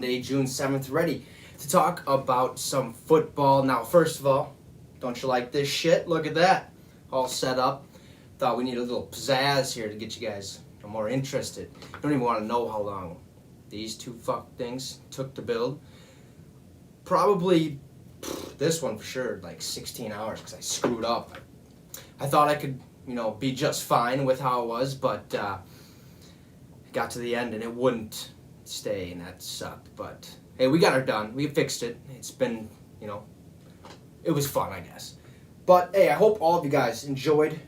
Monday, June 7th, ready to talk about some football. Now, first of all, don't you like this shit? Look at that. All set up. Thought we need a little pizzazz here to get you guys more interested. Don't even want to know how long these two fuck things took to build. Probably this one for sure, like 16 hours because I screwed up. I thought I could, be just fine with how it was, but got to the end and it wouldn't stay, and that sucked. But hey, we got her done. We fixed it. It's been, it was fun, I guess. But hey, I hope all of you guys enjoyed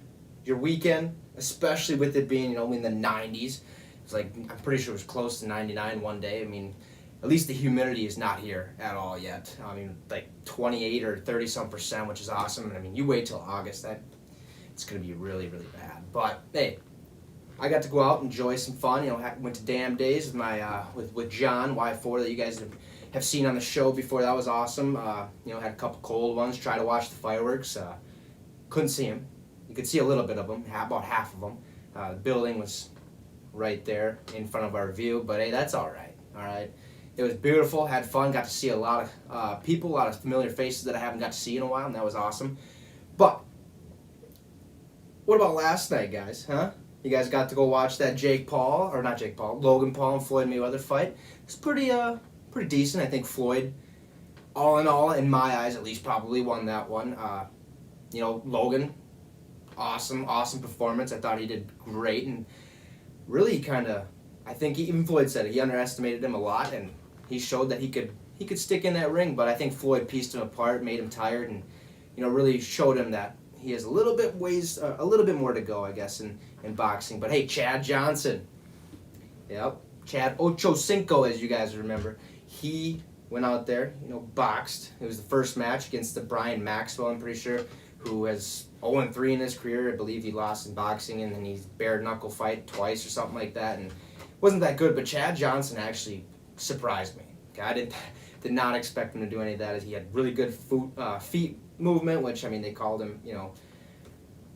your weekend, especially with it being, in the 90s. It's like, I'm pretty sure it was close to 99 one day. I mean, at least the humidity is not here at all yet. I mean, like 28 or 30 some percent, which is awesome. And I mean, you wait till August, it's going to be really, really bad. But hey, I got to go out and enjoy some fun. Went to Damn Days with my with John Y4 that you guys have seen on the show before. That was awesome. Had a couple cold ones. Tried to watch the fireworks. Couldn't see them. You could see a little bit of them, about half of them. The building was right there in front of our view, but hey, that's all right. All right. It was beautiful. Had fun. Got to see a lot of people, a lot of familiar faces that I haven't got to see in a while, and that was awesome. But what about last night, guys? Huh? You guys got to go watch that Logan Paul and Floyd Mayweather fight. It's pretty decent. I think Floyd, all in all, in my eyes at least, probably won that one. Logan, awesome performance. I thought he did great, and really I think even Floyd said it. He underestimated him a lot, and he showed that he could stick in that ring. But I think Floyd pieced him apart, made him tired, and really showed him that he has a little bit more to go, I guess, in boxing. But hey, Chad Johnson, yep, Chad Ocho Cinco, as you guys remember, he went out there, boxed. It was the first match against the Brian Maxwell, I'm pretty sure, who has 0-3 in his career. I believe he lost in boxing, and then he's bare knuckle fight twice or something like that, and wasn't that good. But Chad Johnson actually surprised me. I did not expect him to do any of that. He had really good feet movement, which, I mean, they called him,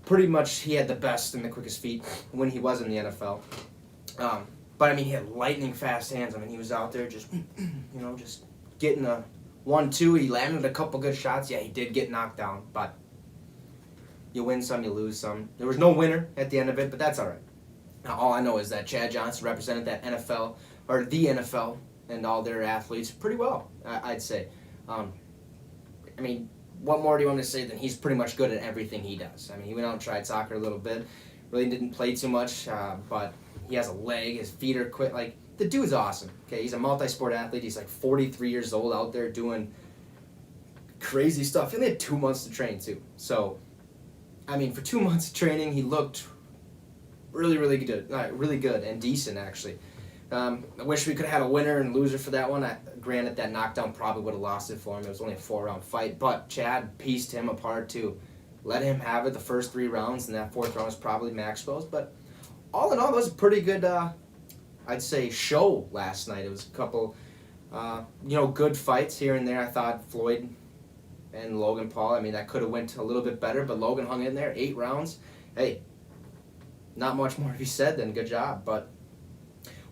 pretty much he had the best and the quickest feet when he was in the NFL. But I mean, he had lightning fast hands. I mean, he was out there just, just getting a 1-2. He landed a couple good shots. Yeah, he did get knocked down, but you win some, you lose some. There was no winner at the end of it, but that's all right. Now, all I know is that Chad Johnson represented that NFL, or the NFL, and all their athletes pretty well, I'd say. I mean, what more do you want me to say than he's pretty much good at everything he does? I mean, he went out and tried soccer a little bit, really didn't play too much, but he has a leg, his feet are quick. Like, the dude's awesome. Okay, he's a multi-sport athlete. He's like 43 years old out there doing crazy stuff. He only had 2 months to train too. So, I mean, for 2 months of training, he looked really, really good, and decent actually. I wish we could have had a winner and loser for that one. Granted, that knockdown probably would have lost it for him. It was only a 4-round fight, but Chad pieced him apart to let him have it the first 3 rounds, and that 4th round was probably Maxwell's. But all in all, it was a pretty good, I'd say, show last night. It was a couple, good fights here and there. I thought Floyd and Logan Paul, I mean, that could have went a little bit better, but Logan hung in there, 8 rounds. Hey, not much more to be said than good job, but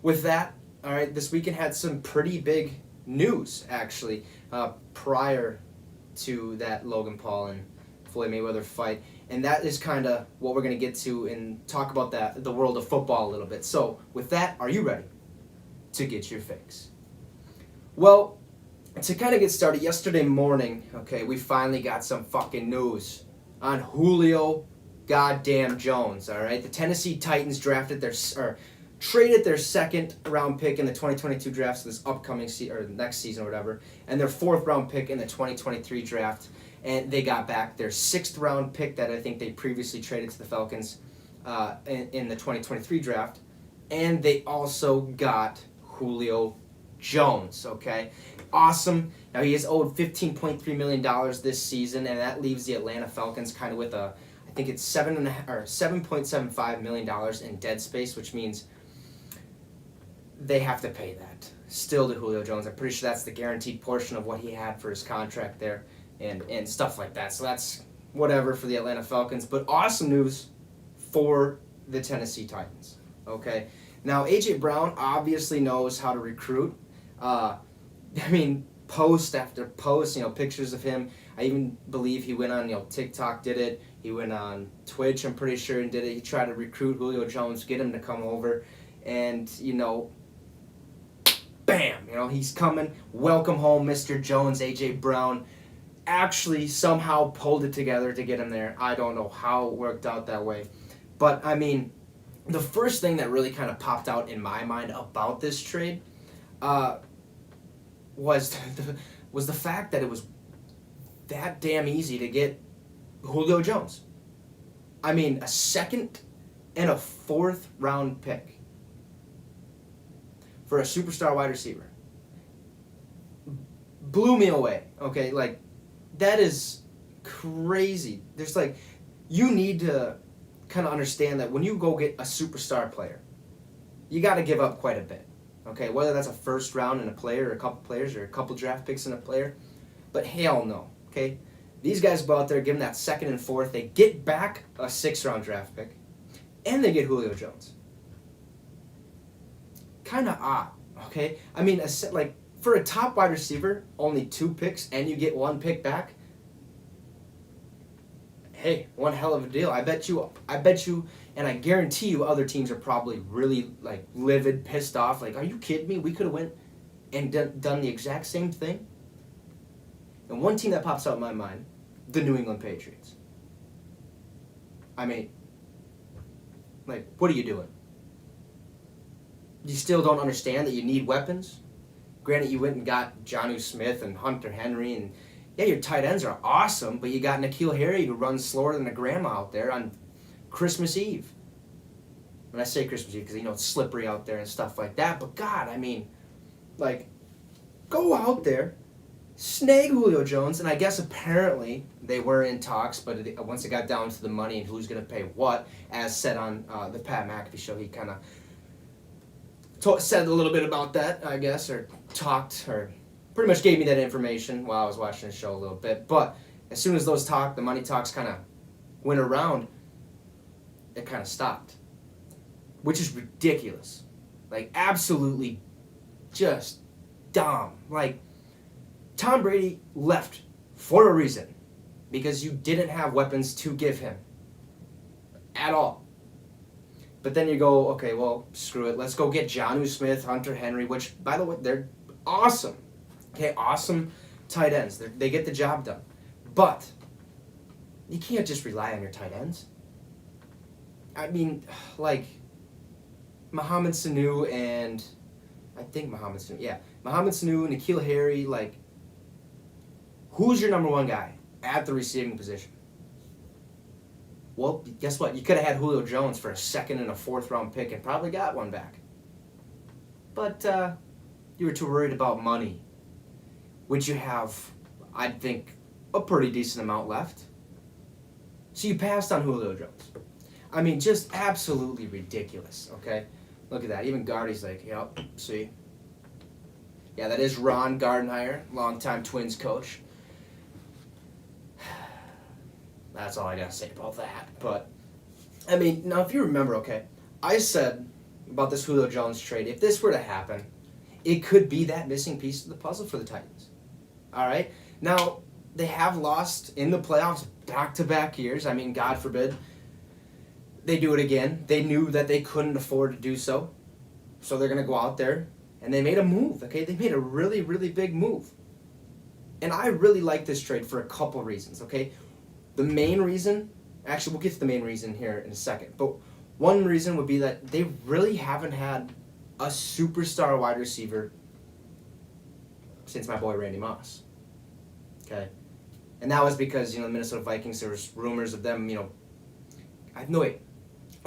with that, all right, this weekend had some pretty big news, actually, prior to that Logan Paul and Floyd Mayweather fight, and that is kind of what we're going to get to and talk about the world of football a little bit. So, with that, are you ready to get your fix? Well, to kind of get started, yesterday morning, okay, we finally got some fucking news on Julio goddamn Jones, all right? The Tennessee Titans traded their 2nd round pick in the 2022 draft, so this upcoming next season or whatever, and their 4th round pick in the 2023 draft, and they got back their 6th round pick that I think they previously traded to the Falcons in the 2023 draft, and they also got Julio Jones, okay? Awesome. Now, he is owed $15.3 million this season, and that leaves the Atlanta Falcons kind of with I think it's $7.75 million in dead space, which means they have to pay that still to Julio Jones. I'm pretty sure that's the guaranteed portion of what he had for his contract there and stuff like that. So that's whatever for the Atlanta Falcons. But awesome news for the Tennessee Titans. Okay. Now, A.J. Brown obviously knows how to recruit. I mean, post after post, pictures of him. I even believe he went on, TikTok, did it. He went on Twitch, I'm pretty sure, and did it. He tried to recruit Julio Jones, get him to come over, and, bam, he's coming. Welcome home, Mr. Jones, A.J. Brown. Actually, somehow pulled it together to get him there. I don't know how it worked out that way. But, I mean, the first thing that really kind of popped out in my mind about this trade was the fact that it was that damn easy to get Julio Jones. I mean, a second and a fourth round pick for a superstar wide receiver. Blew me away, okay? Like, that is crazy. There's you need to kind of understand that when you go get a superstar player, you got to give up quite a bit, okay? Whether that's a first round in a player or a couple players or a couple draft picks in a player, but hell no, okay? These guys go out there, give them that second and fourth, they get back a 6th round draft pick, and they get Julio Jones. Kind of odd, okay? I mean, for a top wide receiver, only 2 picks, and you get 1 pick back. Hey, one hell of a deal. I bet you, and I guarantee you, other teams are probably really livid, pissed off. Like, are you kidding me? We could have went and done the exact same thing. And one team that pops out in my mind, the New England Patriots. I mean, what are you doing? You still don't understand that you need weapons? Granted, you went and got Jonnu Smith and Hunter Henry, and yeah, your tight ends are awesome, but you got N'Keal Harry who runs slower than a grandma out there on Christmas Eve. When I say Christmas Eve, because it's slippery out there and stuff like that, but God, I mean, go out there, snag Julio Jones, and I guess apparently they were in talks, but once it got down to the money and who's going to pay what, as said on the Pat McAfee show, he kind of said a little bit about that, I guess, or talked, or pretty much gave me that information while I was watching the show a little bit. But as soon as the money talks kind of went around, it kind of stopped, which is ridiculous. Absolutely just dumb. Tom Brady left for a reason, because you didn't have weapons to give him at all. But then you go, okay, well, screw it. Let's go get Jonnu Smith, Hunter Henry, which, by the way, they're awesome. Okay, awesome tight ends. They get the job done. But you can't just rely on your tight ends. I mean, Mohamed Sanu and Mohamed Sanu, N'Keal Harry, who's your number one guy at the receiving position? Well, guess what? You could have had Julio Jones for a 2nd and a 4th round pick and probably got one back. But you were too worried about money, which you have, I think, a pretty decent amount left. So you passed on Julio Jones. I mean, just absolutely ridiculous, okay? Look at that. Even Gardy's yep, see? Yeah, that is Ron Gardenhire, longtime Twins coach. That's all I got to say about that. But, I mean, now if you remember, okay, I said about this Julio Jones trade, if this were to happen, it could be that missing piece of the puzzle for the Titans. All right? Now, they have lost in the playoffs back-to-back years. I mean, God forbid they do it again. They knew that they couldn't afford to do so. So they're going to go out there, and they made a move, okay? They made a really, really big move. And I really like this trade for a couple reasons, okay? The main reason, actually we'll get to the main reason here in a second, but one reason would be that they really haven't had a superstar wide receiver since my boy Randy Moss, okay? And that was because, the Minnesota Vikings, there was rumors of them, I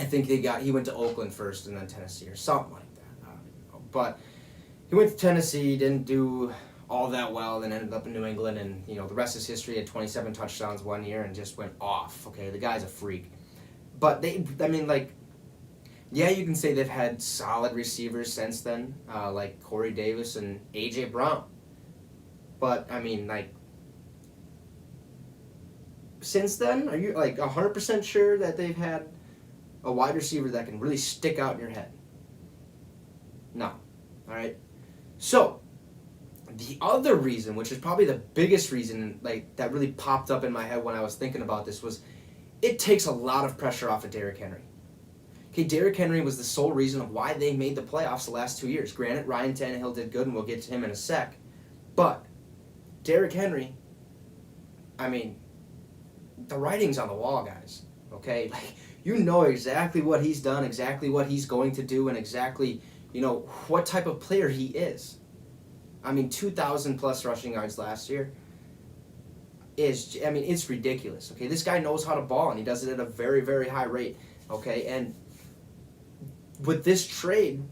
think he went to Oakland first and then Tennessee or something like that. I don't even know. But he went to Tennessee, didn't do all that well, then ended up in New England, and the rest is history. Had 27 touchdowns one year and just went off. Okay, the guy's a freak. But you can say they've had solid receivers since then, like Corey Davis and A.J. Brown. But I mean, since then, are you 100% sure that they've had a wide receiver that can really stick out in your head? No. All right. So The other reason, which is probably the biggest reason, like that really popped up in my head when I was thinking about this, was it takes a lot of pressure off of Derrick Henry. Okay, Derrick Henry was the sole reason of why they made the playoffs the last 2 years. Granted, Ryan Tannehill did good, and we'll get to him in a sec. But Derrick Henry, I mean, the writing's on the wall, guys. Okay, like you know exactly what he's done, exactly what he's going to do, and exactly what type of player he is. I mean, 2,000 plus rushing yards last year it's ridiculous. Okay, this guy knows how to ball, and he does it at a very, very high rate. Okay, and with this trade,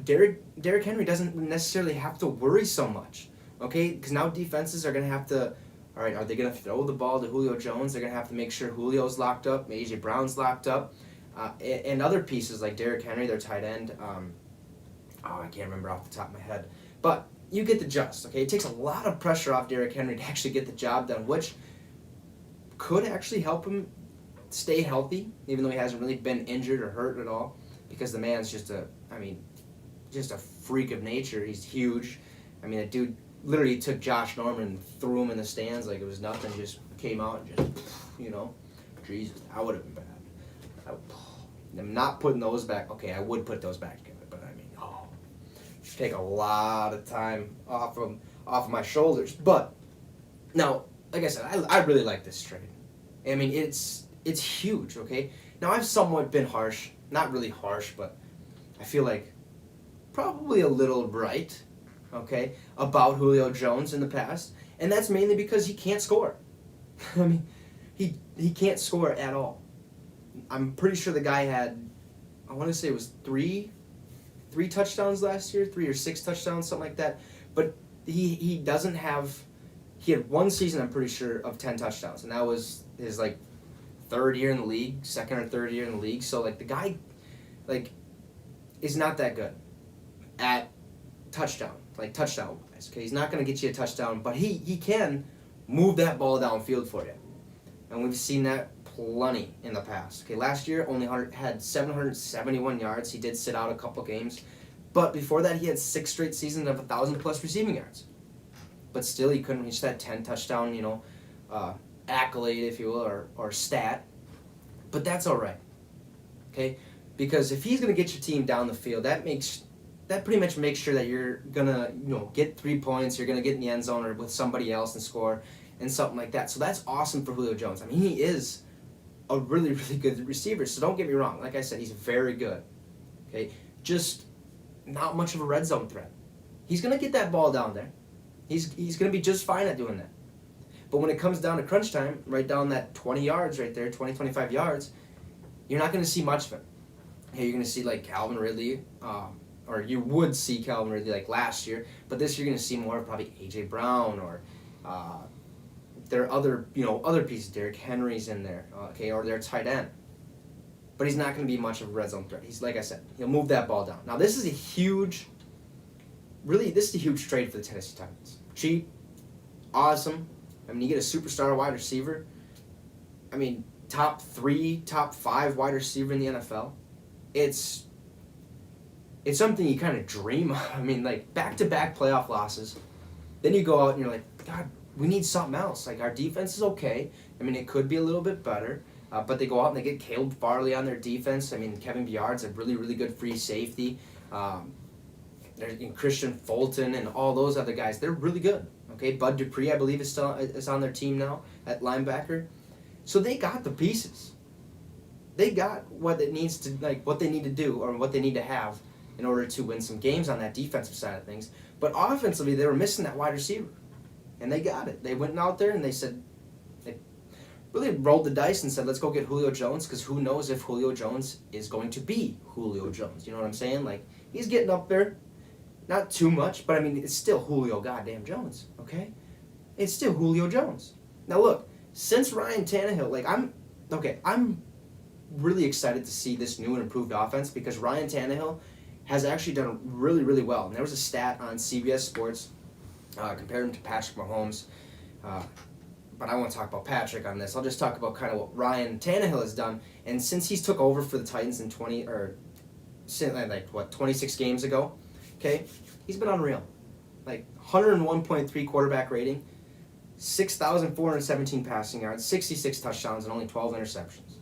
Derrick Henry doesn't necessarily have to worry so much. Okay, because now defenses are going to have to. All right, are they going to throw the ball to Julio Jones? They're going to have to make sure Julio's locked up, A.J. Brown's locked up, and other pieces like Derrick Henry, their tight end. I can't remember off the top of my head. But you get the gist, okay? It takes a lot of pressure off Derrick Henry to actually get the job done, which could actually help him stay healthy, even though he hasn't really been injured or hurt at all, because the man's just a freak of nature. He's huge. I mean, that dude literally took Josh Norman and threw him in the stands like it was nothing, just came out and just, Jesus, that would have been bad. I'm not putting those back. Okay, I would put those back together, but I mean, take a lot of time off of my shoulders. But now, like I said, I really like this trade. I mean, it's huge. Okay, now I've somewhat been harsh, not really harsh, but I feel like probably a little bright, okay, about Julio Jones in the past, and that's mainly because he can't score. I mean, he can't score at all. I'm pretty sure the guy had, I want to say it was three touchdowns last year, 3 or 6 touchdowns, something like that. But he doesn't have. He had one season, I'm pretty sure, of 10 touchdowns, and that was his third year in the league, second or third year in the league. So the guy, is not that good at touchdown wise. Okay, he's not going to get you a touchdown, but he can move that ball downfield for you, and we've seen that plenty in the past. Okay, last year only had 771 yards. He did sit out a couple games, but before that he had 6 straight seasons of 1,000+ receiving yards. But still, he couldn't reach that 10 touchdown, accolade, if you will, or stat. But that's all right. Okay, because if he's gonna get your team down the field, that pretty much makes sure that you're gonna get 3 points. You're gonna get in the end zone or with somebody else and score and something like that. So that's awesome for Julio Jones. I mean, he is a really, really good receiver. So don't get me wrong. Like I said, he's very good. Okay, just not much of a red zone threat. He's gonna get that ball down there. He's gonna be just fine at doing that. But when it comes down to crunch time, right down that 20 yards right there, 20, 25 yards, you're not gonna see much of it. Okay, you're gonna see Calvin Ridley, or you would see Calvin Ridley last year. But this year you're gonna see more of probably A.J. Brown or. There are other pieces. Derrick Henry's in there, okay, or their tight end. But he's not going to be much of a red zone threat. He's, like I said, he'll move that ball down. Now, this is a huge trade for the Tennessee Titans. Cheap, awesome. I mean, you get a superstar wide receiver. I mean, top 3, top 5 wide receiver in the NFL. It's something you kind of dream of. I mean, back-to-back playoff losses. Then you go out and you're like, God, we need something else. Our defense is okay. I mean, it could be a little bit better. But they go out and they get Caleb Farley on their defense. I mean, Kevin Byard's a really, really good free safety. There's Christian Fulton and all those other guys. They're really good. Okay, Bud Dupree, I believe, is on their team now at linebacker. So they got the pieces. They got what it needs to what they need to do or what they need to have in order to win some games on that defensive side of things. But offensively, they were missing that wide receiver. And they got it. They went out there and they really rolled the dice and said, let's go get Julio Jones, because who knows if Julio Jones is going to be Julio Jones. You know what I'm saying? He's getting up there. Not too much, but I mean, it's still Julio goddamn Jones, okay? It's still Julio Jones. Now look, since Ryan Tannehill, I'm really excited to see this new and improved offense, because Ryan Tannehill has actually done really, really well. And there was a stat on CBS Sports compared him to Patrick Mahomes. But I won't talk about Patrick on this. I'll just talk about kind of what Ryan Tannehill has done. And since he's took over for the Titans in 26 games ago, okay, he's been unreal. like 101.3 quarterback rating, 6,417 passing yards, 66 touchdowns, and only 12 interceptions.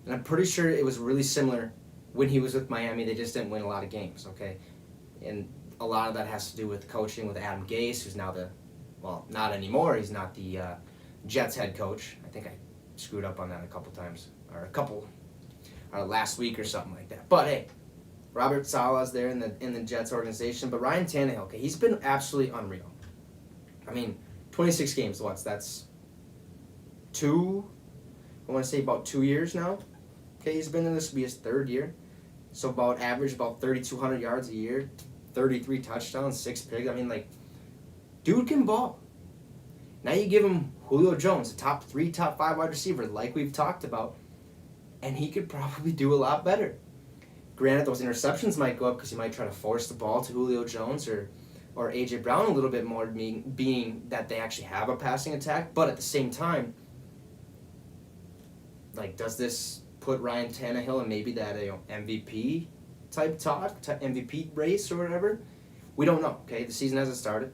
And I'm pretty sure it was really similar when he was with Miami. They just didn't win a lot of games, okay? And a lot of that has to do with coaching with Adam Gase, who's now not anymore. He's not the Jets head coach. I think I screwed up on that a couple times, or last week or something like that. But hey, Robert Saleh's there in the Jets organization. But Ryan Tannehill, okay, he's been absolutely unreal. I mean, 26 games, that's about 2 years now. Okay, he's been in this, will be his third year. So about 3,200 yards a year, 33 touchdowns, 6 picks. I mean, like, dude can ball. Now you give him Julio Jones, a top 3, top 5 wide receiver, like we've talked about, and he could probably do a lot better. Granted, those interceptions might go up because he might try to force the ball to Julio Jones or A.J. Brown a little bit more, being that they actually have a passing attack. But at the same time, like, does this put Ryan Tannehill in maybe that MVP type talk, MVP race or whatever? We don't know, okay? The season hasn't started.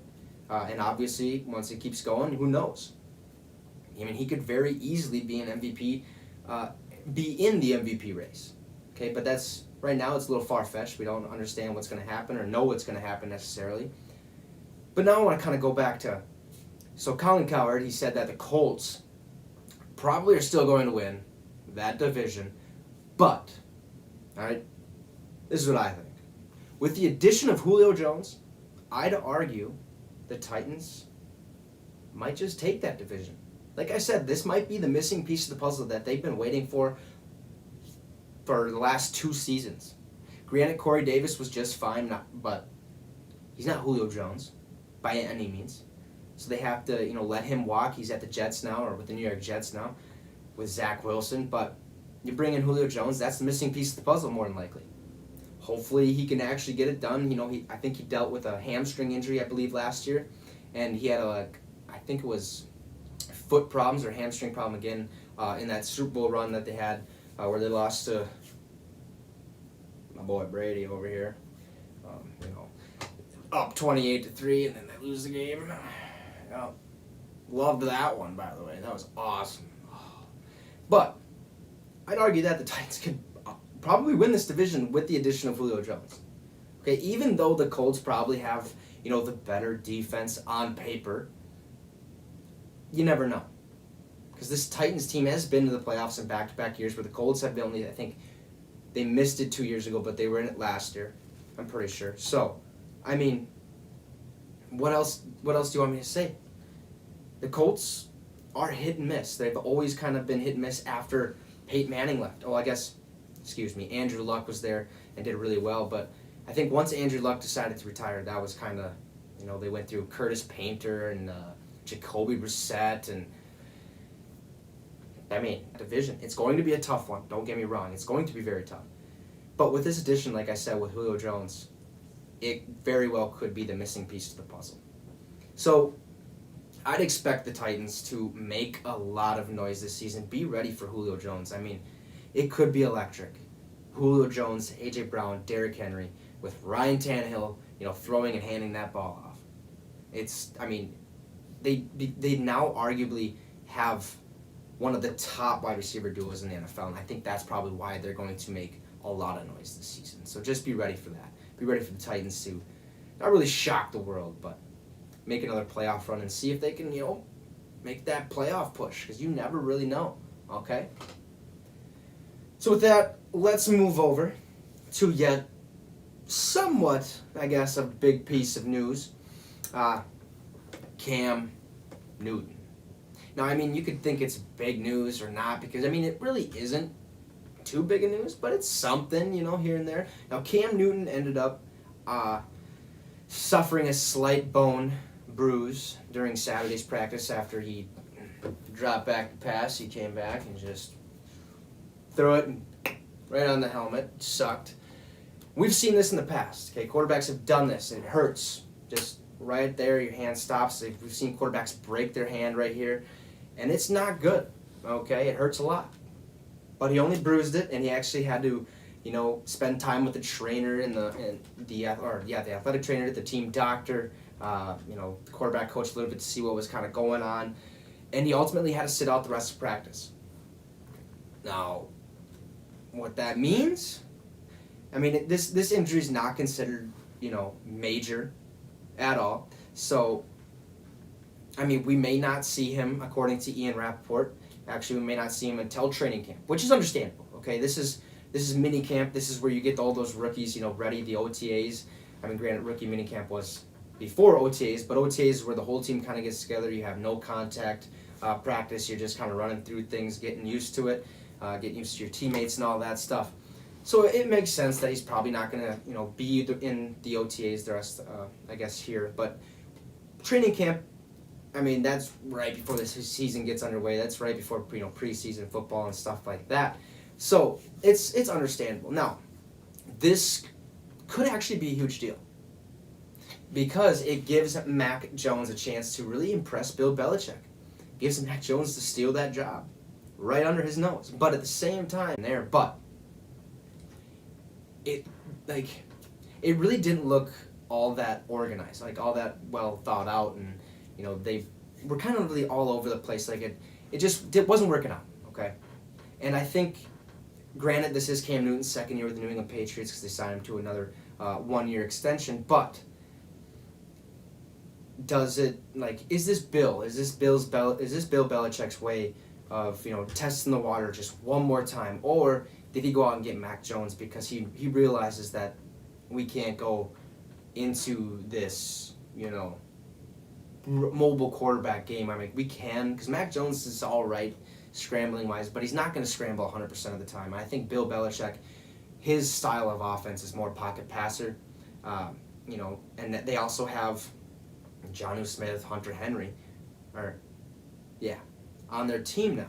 And obviously, once it keeps going, who knows? I mean, he could very easily be an MVP, be in the MVP race. Okay, but that's, right now, it's a little far-fetched. We don't understand what's going to happen or know what's going to happen necessarily. But now I want to kind of go back to, so Colin Cowherd, he said that the Colts probably are still going to win that division, but, all right, this is what I think. With the addition of Julio Jones, I'd argue the Titans might just take that division. Like I said, this might be the missing piece of the puzzle that they've been waiting for the last 2 seasons. Granted, Corey Davis was just fine, but he's not Julio Jones by any means. So they have to, let him walk. He's at the Jets now, or with the New York Jets now, with Zach Wilson. But you bring in Julio Jones, that's the missing piece of the puzzle more than likely. Hopefully he can actually get it done. I think he dealt with a hamstring injury, I believe, last year. And he had I think it was foot problems or hamstring problem again in that Super Bowl run that they had where they lost to my boy Brady over here. Up 28-3, and then they lose the game. Loved that one, by the way. That was awesome. But I'd argue that the Titans could probably win this division with the addition of Julio Jones. Okay, even though the Colts probably have, the better defense on paper, you never know. Because this Titans team has been to the playoffs in back-to-back years, where the Colts have been I think they missed it 2 years ago, but they were in it last year, I'm pretty sure. So, I mean, what else do you want me to say? The Colts are hit and miss. They've always kind of been hit and miss after Peyton Manning left. Andrew Luck was there and did really well, but I think once Andrew Luck decided to retire, that was kind of, they went through Curtis Painter and Jacoby Brissett, and division. It's going to be a tough one. Don't get me wrong. It's going to be very tough. But with this addition, like I said, with Julio Jones, it very well could be the missing piece to the puzzle. So I'd expect the Titans to make a lot of noise this season. Be ready for Julio Jones. It could be electric. Julio Jones, A.J. Brown, Derrick Henry, with Ryan Tannehill, throwing and handing that ball off. They now arguably have one of the top wide receiver duos in the NFL, and I think that's probably why they're going to make a lot of noise this season. So just be ready for that. Be ready for the Titans to not really shock the world, but make another playoff run and see if they can, make that playoff push, because you never really know, okay? So with that, let's move over to yet somewhat, I guess, a big piece of news. Cam Newton. Now, you could think it's big news or not, because, it really isn't too big a news, but it's something, here and there. Now, Cam Newton ended up suffering a slight bone bruise during Saturday's practice after he dropped back the pass. He came back and just threw it right on the helmet. Sucked. We've seen this in the past. Okay, quarterbacks have done this. It hurts. Just right there, your hand stops. We've seen quarterbacks break their hand right here, and it's not good. Okay, it hurts a lot. But he only bruised it, and he actually had to spend time with the trainer and the athletic trainer, the team doctor, the quarterback coach a little bit to see what was kind of going on, and he ultimately had to sit out the rest of practice. Now, what that means? I mean, this injury is not considered, major at all. So, I mean, we may not see him, according to Ian Rappaport. Actually, we may not see him until training camp, which is understandable. Okay, this is mini camp. This is where you get all those rookies, ready, the OTAs. I mean, granted, rookie mini camp was before OTAs, but OTAs is where the whole team kind of gets together. You have no contact practice. You're just kind of running through things, getting used to it, getting used to your teammates and all that stuff. So it makes sense that he's probably not going to, be in the OTAs the rest, I guess, here. But training camp, I mean, that's right before the season gets underway. That's right before, preseason football and stuff like that. So it's understandable. Now, this could actually be a huge deal because it gives Mac Jones a chance to really impress Bill Belichick. It gives Mac Jones to steal that job right under his nose. But at the same time, it really didn't look all that organized, like all that well thought out, and they were kind of really all over the place. Like it wasn't working out. Okay, and I think, granted, this is Cam Newton's second year with the New England Patriots because they signed him to another 1-year extension. But is this Bill Belichick's way of testing the water just one more time, or did he go out and get Mac Jones because he realizes that we can't go into this mobile quarterback game? I mean, we can, because Mac Jones is all right scrambling wise, but he's not going to scramble 100% of the time. I think Bill Belichick, his style of offense is more pocket passer, and they also have Jonnu Smith, Hunter Henry, on their team now.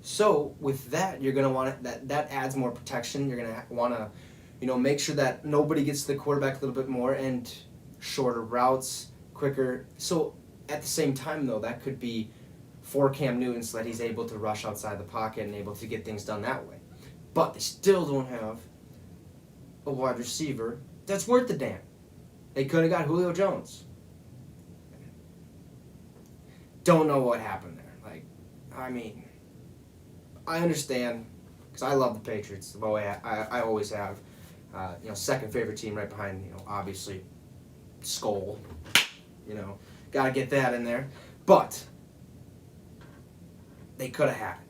So with that, you're going to want that adds more protection. You're going to want to, make sure that nobody gets to the quarterback a little bit more and shorter routes, quicker. So at the same time, though, that could be for Cam Newton so that he's able to rush outside the pocket and able to get things done that way. But they still don't have a wide receiver that's worth the damn. They could have got Julio Jones. Don't know what happened there. I understand, because I love the Patriots. I always have. Second favorite team right behind, obviously, Skull. Got to get that in there. But they could have had it.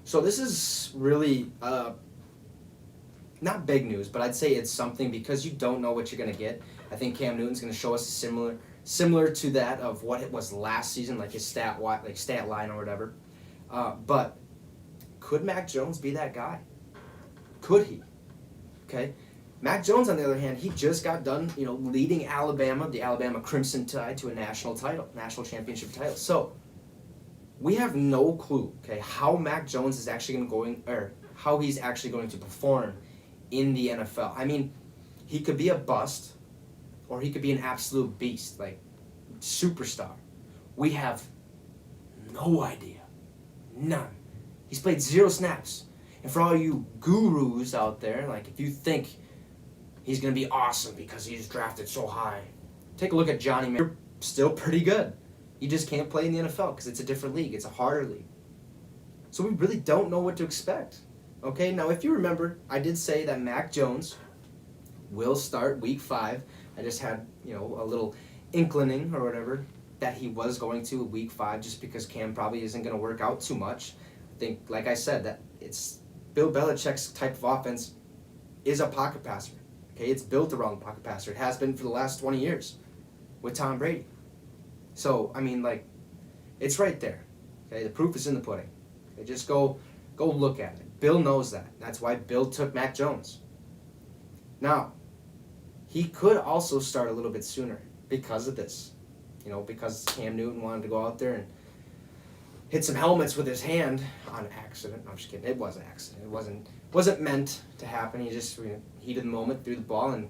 So this is really not big news, but I'd say it's something because you don't know what you're going to get. I think Cam Newton's going to show us similar to that of what it was last season, like his stat line or whatever. But could Mac Jones be that guy? Could he? Okay. Mac Jones, on the other hand, he just got done, leading the Alabama Crimson Tide to a national championship title. So we have no clue, okay, how Mac Jones is actually how he's actually going to perform in the NFL. I mean, he could be a bust, or he could be an absolute beast, like superstar. We have no idea. None. He's played 0 snaps. And for all you gurus out there, like if you think he's going to be awesome because he's drafted so high, take a look at Johnny Manziel. You're still pretty good. You just can't play in the NFL because it's a different league. It's a harder league. So we really don't know what to expect. Okay, now if you remember, I did say that Mac Jones will start week 5. I just had, a little inkling or whatever that he was going to week 5 just because Cam probably isn't going to work out too much. I think, like I said, that it's Bill Belichick's type of offense is a pocket passer. Okay, it's built around the pocket passer. It has been for the last 20 years with Tom Brady. So, it's right there. Okay, the proof is in the pudding. Okay, just go look at it. Bill knows that. That's why Bill took Mac Jones. Now, he could also start a little bit sooner because of this. Because Cam Newton wanted to go out there and hit some helmets with his hand on accident. No, I'm just kidding. It was an accident. It wasn't meant to happen. He just heated the moment, threw the ball, and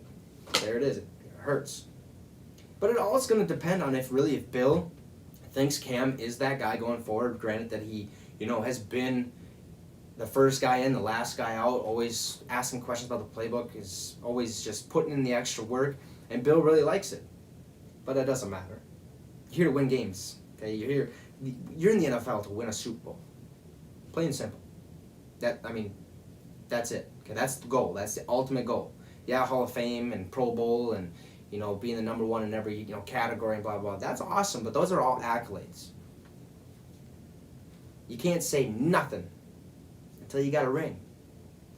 there it is. It hurts. But it all is going to depend on if Bill thinks Cam is that guy going forward. Granted that he, has been the first guy in, the last guy out, always asking questions about the playbook, is always just putting in the extra work, and Bill really likes it. But that doesn't matter. You're here to win games, okay? You're in the NFL to win a Super Bowl. Plain and simple. That's it. Okay, that's the goal. That's the ultimate goal. Yeah, Hall of Fame and Pro Bowl and, being the number one in every, category and blah, blah, blah. That's awesome, but those are all accolades. You can't say nothing until you got a ring.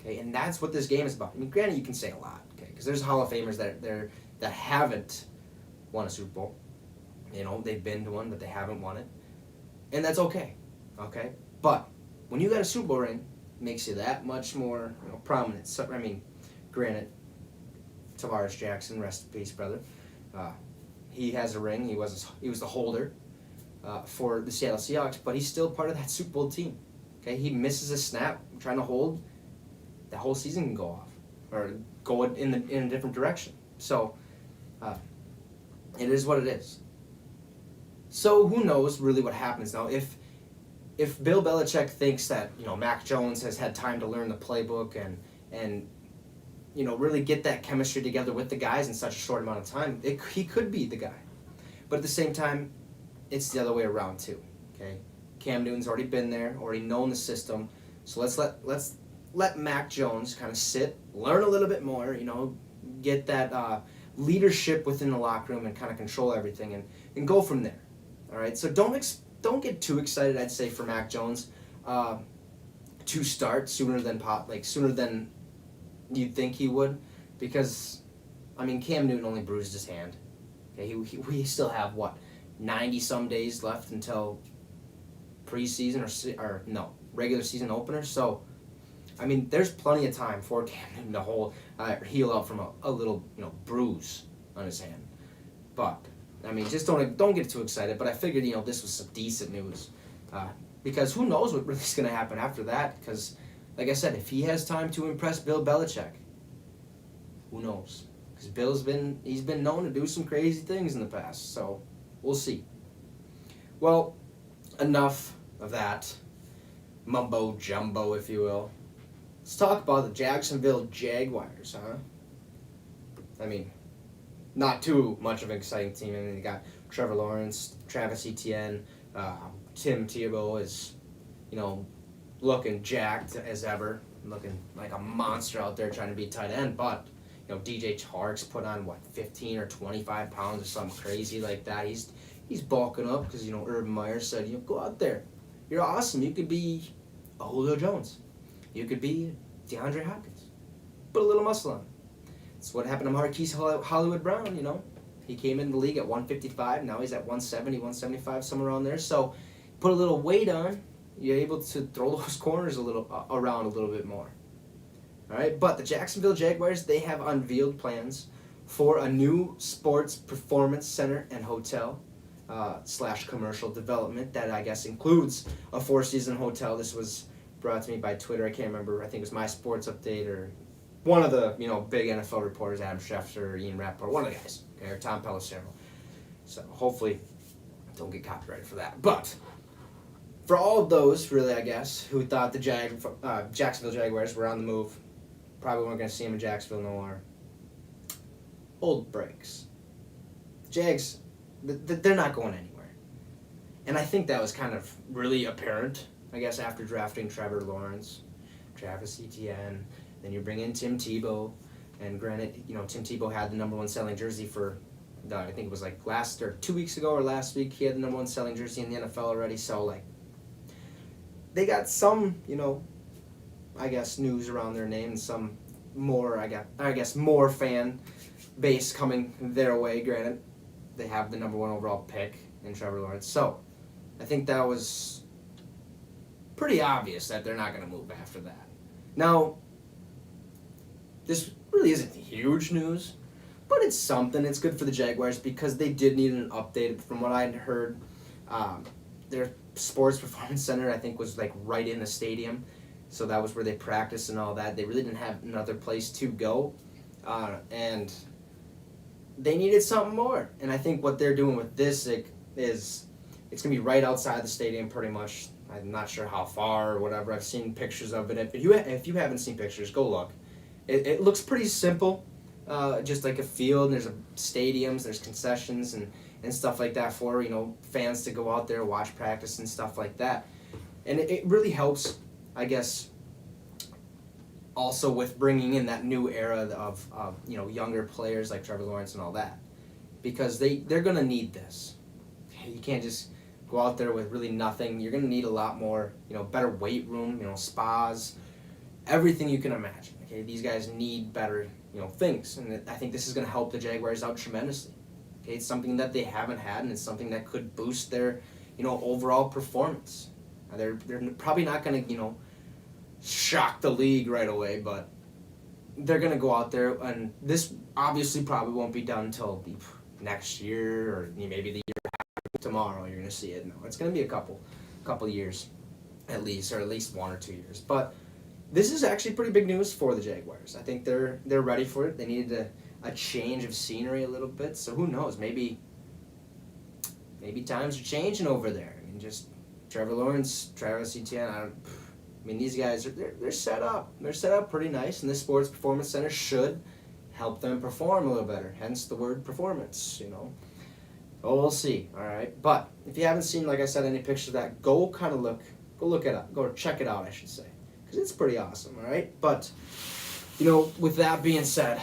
Okay, and that's what this game is about. I mean, granted, you can say a lot, okay, because there's Hall of Famers that haven't won a Super Bowl. They've been to one, but they haven't won it. And that's okay. Okay? But when you got a Super Bowl ring, it makes you that much more prominent. So, granted, Tavares Jackson, rest in peace, brother. He has a ring. He was the holder for the Seattle Seahawks, but he's still part of that Super Bowl team. Okay? He misses a snap trying to hold, the whole season can go off or go in a different direction. So, it is what it is. So who knows really what happens now? If Bill Belichick thinks that Mac Jones has had time to learn the playbook and really get that chemistry together with the guys in such a short amount of time, he could be the guy. But at the same time, it's the other way around too. Okay, Cam Newton's already been there, already known the system. So let's let Mac Jones kind of sit, learn a little bit more. Get that leadership within the locker room and kind of control everything and go from there. All right, so don't get too excited. I'd say for Mac Jones to start sooner than you'd think he would, because Cam Newton only bruised his hand. Okay, we still have 90 some days left until preseason or regular season opener. So there's plenty of time for Cam Newton to heal up from a little bruise on his hand. But just don't get too excited. But I figured this was some decent news, because who knows what really is going to happen after that? Because like I said, if he has time to impress Bill Belichick, who knows? Because he's been known to do some crazy things in the past. So we'll see. Well, enough of that mumbo jumbo, if you will. Let's talk about the Jacksonville Jaguars, huh? Not too much of an exciting team. They got Trevor Lawrence, Travis Etienne, Tim Tebow is, looking jacked as ever, looking like a monster out there trying to be tight end. But, DJ Chark's put on 15 or 25 pounds or something crazy like that. He's bulking up because Urban Meyer said, go out there, you're awesome. You could be a Julio Jones. You could be DeAndre Hopkins. Put a little muscle on. That's what happened to Marquise Hollywood Brown, He came in the league at 155. Now he's at 170, 175, somewhere around there. So put a little weight on. You're able to throw those corners around a little bit more. All right, but the Jacksonville Jaguars, they have unveiled plans for a new sports performance center and hotel / commercial development that I guess includes a 4-season hotel. This was brought to me by Twitter. I can't remember. I think it was My Sports Update or one of the big NFL reporters, Adam Schefter, Ian Rappaport, one of the guys, okay, or Tom Pelissero. So hopefully don't get copyrighted for that. But for all of those, really, I guess, who thought the Jacksonville Jaguars were on the move, probably weren't going to see them in Jacksonville no more. Old breaks. Jags, they're not going anywhere. And I think that was kind of really apparent, I guess, after drafting Trevor Lawrence, Travis Etienne. Then you bring in Tim Tebow, and granted, Tim Tebow had the number one selling jersey for, I think it was 2 weeks ago or last week, he had the number one selling jersey in the NFL already, so they got some, I guess, news around their name, and some more, I guess, more fan base coming their way. Granted, they have the number one overall pick in Trevor Lawrence, so I think that was pretty obvious that they're not going to move after that. Now, this really isn't huge news, but it's something. It's good for the Jaguars because they did need an update. From what I had heard, their sports performance center, I think, was right in the stadium, so that was where they practiced and all that. They really didn't have another place to go, and they needed something more. And I think what they're doing with this is it's going to be right outside the stadium pretty much. I'm not sure how far or whatever. I've seen pictures of it. If you haven't seen pictures, go look. It looks pretty simple, just like a field. There's stadiums, there's concessions and stuff like that for fans to go out there, watch practice and stuff like that. And it really helps, I guess, also with bringing in that new era of younger players like Trevor Lawrence and all that, because they're gonna need this. You can't just go out there with really nothing. You're gonna need a lot more, better weight room, spas, everything you can imagine. Okay, these guys need better, things, and I think this is gonna help the Jaguars out tremendously. Okay, it's something that they haven't had, and it's something that could boost their, overall performance. They're probably not gonna, shock the league right away, but they're gonna go out there, and this obviously probably won't be done until next year or maybe the year after. Tomorrow you're gonna see it. No, it's gonna be a couple years at least, or at least 1 or 2 years. But this is actually pretty big news for the Jaguars. I think they're ready for it. They needed a change of scenery a little bit. So who knows? Maybe times are changing over there. I mean, just Trevor Lawrence, Travis Etienne. I mean, these guys they're set up. They're set up pretty nice, and this Sports Performance Center should help them perform a little better. Hence the word performance. Oh, we'll see. All right, but if you haven't seen, like I said, any pictures of that, go look it up. Go check it out, I should say, because it's pretty awesome. All right, but with that being said,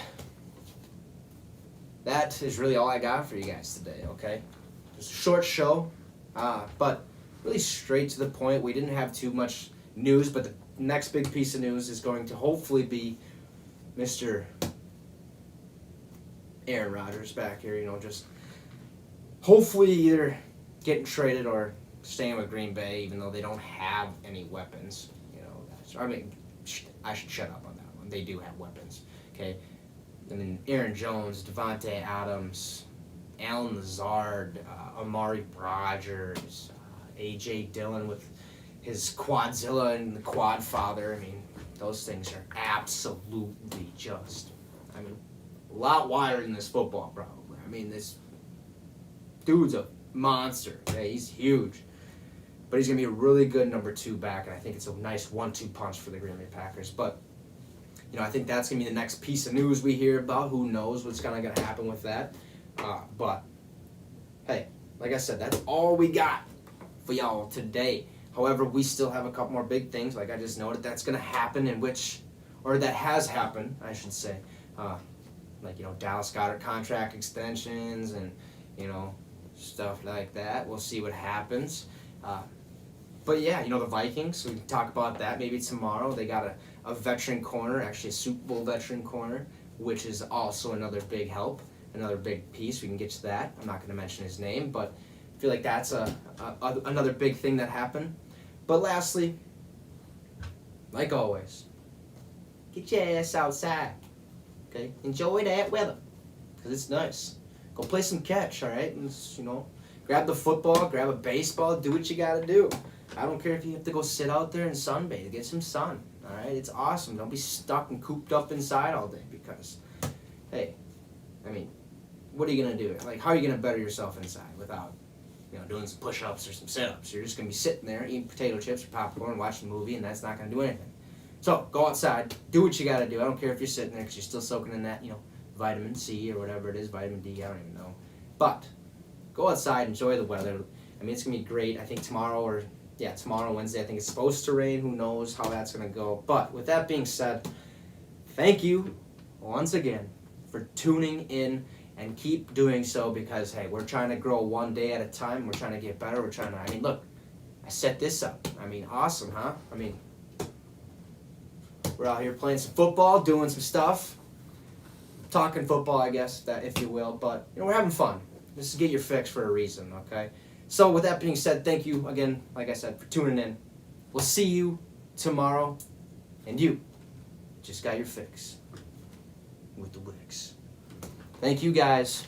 that is really all I got for you guys today. Okay, just a short show, but really straight to the point. We didn't have too much news, but the next big piece of news is going to hopefully be Mr. Aaron Rodgers back here. Just hopefully either getting traded or staying with Green Bay, even though they don't have any weapons. I mean, I should shut up on that one. They do have weapons. Okay, I mean, Aaron Jones, Devontae Adams, Alan Lazard, Amari Rogers, A.J. Dillon with his Quadzilla and the Quad Father. I mean, those things are absolutely just, a lot wider than this football, probably. I mean, this dude's a monster. Okay? He's huge. But he's going to be a really good number 2 back, and I think it's a nice 1-2 punch for the Green Bay Packers. But, I think that's going to be the next piece of news we hear about. Who knows what's going to happen with that. But, hey, like I said, that's all we got for y'all today. However, we still have a couple more big things, like I just noted, that's going to happen, that has happened, I should say. Like, Dallas Goedert contract extensions and, stuff like that. We'll see what happens. But yeah, the Vikings, we can talk about that maybe tomorrow. They got a veteran corner, actually a Super Bowl veteran corner, which is also another big help, another big piece. We can get to that. I'm not going to mention his name, but I feel like that's another big thing that happened. But lastly, like always, get your ass outside, okay? Enjoy that weather, because it's nice. Go play some catch, all right? And, grab the football, grab a baseball, do what you got to do. I don't care if you have to go sit out there and sunbathe. Get some sun, all right? It's awesome. Don't be stuck and cooped up inside all day because, hey, what are you going to do? Like, how are you going to better yourself inside without, doing some push-ups or some sit-ups? You're just going to be sitting there eating potato chips or popcorn, watching a movie, and that's not going to do anything. So go outside, do what you got to do. I don't care if you're sitting there because you're still soaking in that, vitamin C or whatever it is, vitamin D, I don't even know. But go outside, enjoy the weather. It's going to be great. I think tomorrow, Wednesday, I think it's supposed to rain. Who knows how that's going to go. But with that being said, thank you once again for tuning in, and keep doing so because, hey, we're trying to grow one day at a time. We're trying to get better. We're trying to, look, I set this up. Awesome, huh? We're out here playing some football, doing some stuff, talking football, I guess, if you will. But, we're having fun. This is Get Your Fix for a reason, okay? So with that being said, thank you again, like I said, for tuning in. We'll see you tomorrow, and you just got your fix with the Wicks. Thank you, guys.